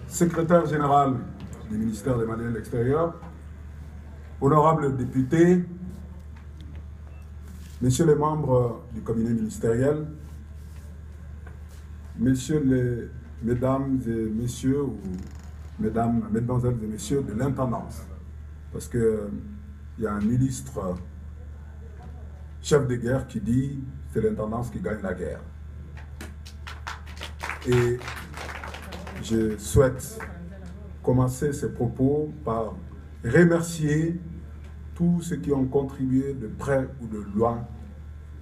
secrétaire général du ministère des Maliens de l'Extérieur, honorables députés, messieurs les membres du cabinet ministériel, mesdames et messieurs, ou mesdemoiselles et messieurs de l'intendance, parce qu'il y a un illustre chef de guerre qui dit « c'est l'intendance qui gagne la guerre ». Et je souhaite commencer ces propos par remercier tous ceux qui ont contribué de près ou de loin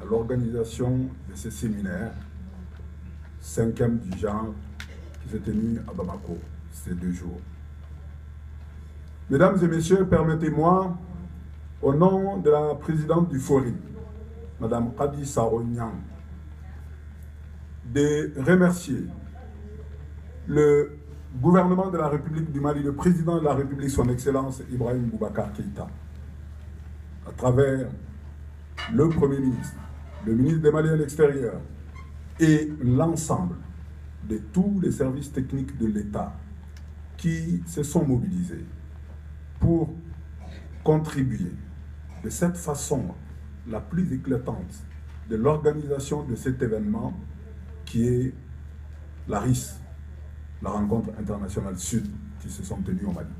à l'organisation de ce séminaire, 5e du genre, qui s'est tenu à Bamako ces 2 jours. Mesdames et messieurs, permettez-moi, au nom de la présidente du FORI, Madame Khady Sarognan, de remercier le gouvernement de la République du Mali, le président de la République, son Excellence Ibrahim Boubacar Keïta, à travers le Premier ministre, le ministre des Maliens de l'Extérieur et l'ensemble de tous les services techniques de l'État qui se sont mobilisés pour contribuer de cette façon la plus éclatante de l'organisation de cet événement qui est la RIS, la rencontre internationale sud qui se sont tenues au Mali.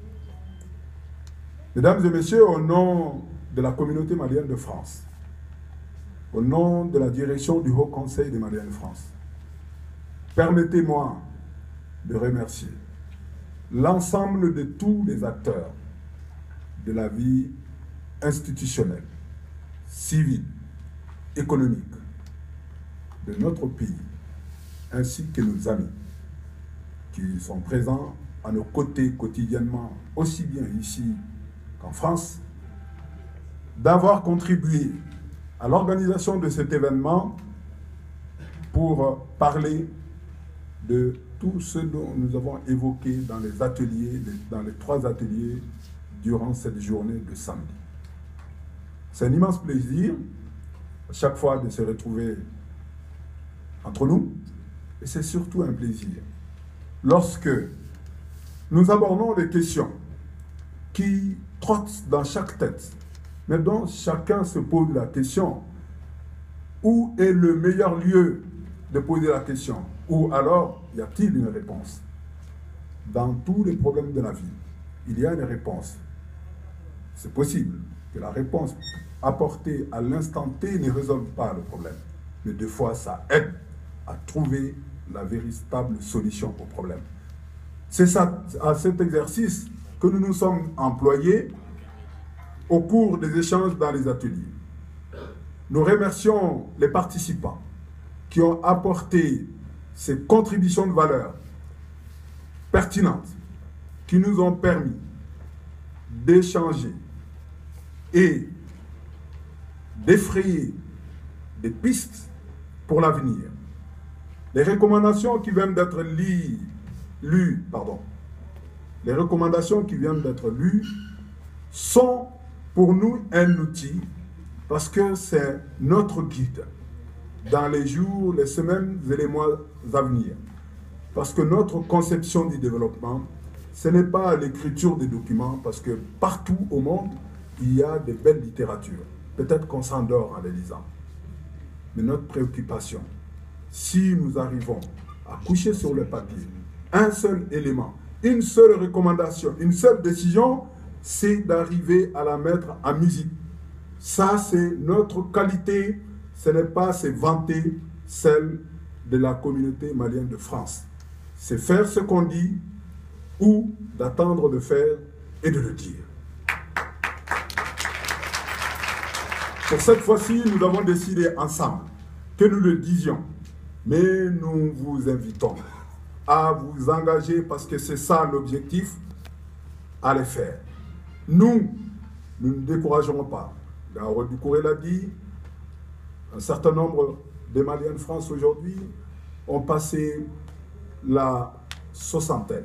Mesdames et messieurs, au nom de la communauté malienne de France, au nom de la direction du Haut Conseil des Maliens de France, permettez-moi de remercier l'ensemble de tous les acteurs de la vie institutionnelle, civile, économique de notre pays, ainsi que nos amis qui sont présents à nos côtés quotidiennement, aussi bien ici qu'en France, d'avoir contribué à l'organisation de cet événement pour parler de tout ce dont nous avons évoqué dans les ateliers, dans les 3 ateliers durant cette journée de samedi. C'est un immense plaisir, à chaque fois, de se retrouver entre nous, et c'est surtout un plaisir lorsque nous abordons des questions qui trottent dans chaque tête, mais dont chacun se pose la question: où est le meilleur lieu de poser la question? Ou alors, y a-t-il une réponse? Dans tous les problèmes de la vie, il y a une réponse. C'est possible que la réponse apportée à l'instant T ne résolve pas le problème, mais des fois, ça aide à trouver la véritable solution au problème. C'est ça, à cet exercice que nous nous sommes employés au cours des échanges dans les ateliers. Nous remercions les participants qui ont apporté ces contributions de valeur pertinentes qui nous ont permis d'échanger et d'effrayer des pistes pour l'avenir. Les recommandations qui viennent d'être les recommandations qui viennent d'être lues sont pour nous un outil parce que c'est notre guide dans les jours, les semaines et les mois à venir. Parce que notre conception du développement, ce n'est pas l'écriture des documents, parce que partout au monde, il y a de belles littératures. Peut-être qu'on s'endort en les lisant. Mais notre préoccupation, si nous arrivons à coucher sur le papier un seul élément, une seule recommandation, une seule décision, c'est d'arriver à la mettre en musique. Ça, c'est notre qualité, ce n'est pas se vanter celle de la communauté malienne de France. C'est faire ce qu'on dit ou d'attendre de faire et de le dire. Pour cette fois-ci, nous avons décidé ensemble que nous le disions, mais nous vous invitons à vous engager parce que c'est ça l'objectif, à le faire. Nous ne découragerons pas. Daoud Doucouré l'a dit, un certain nombre de Maliens de France aujourd'hui ont passé la 60aine.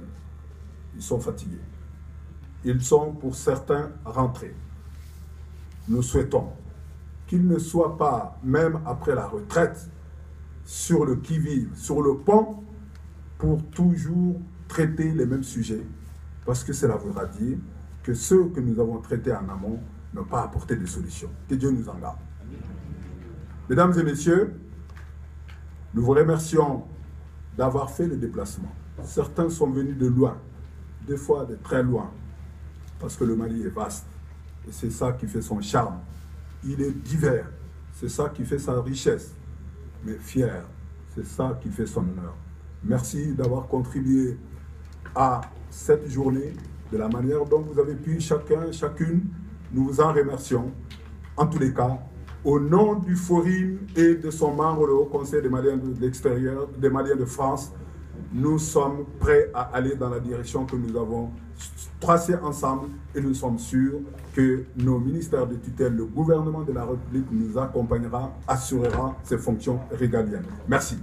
Ils sont fatigués. Ils sont pour certains rentrés. Nous souhaitons qu'ils ne soient pas, même après la retraite, sur le qui-vive, sur le pont, pour toujours traiter les mêmes sujets, parce que cela voudra dire que ceux que nous avons traités en amont n'ont pas apporté de solution. Que Dieu nous en garde. Mesdames et messieurs, nous vous remercions d'avoir fait le déplacement. Certains sont venus de loin, des fois de très loin, parce que le Mali est vaste. Et c'est ça qui fait son charme. Il est divers. C'est ça qui fait sa richesse. Mais fier, c'est ça qui fait son honneur. Merci d'avoir contribué à cette journée de la manière dont vous avez pu, chacun, chacune. Nous vous en remercions. En tous les cas, au nom du Forum et de son membre, le Haut Conseil des Maliens de l'extérieur, des Maliens de France, nous sommes prêts à aller dans la direction que nous avons tracée ensemble et nous sommes sûrs que nos ministères de tutelle, le gouvernement de la République nous accompagnera, assurera ses fonctions régaliennes. Merci.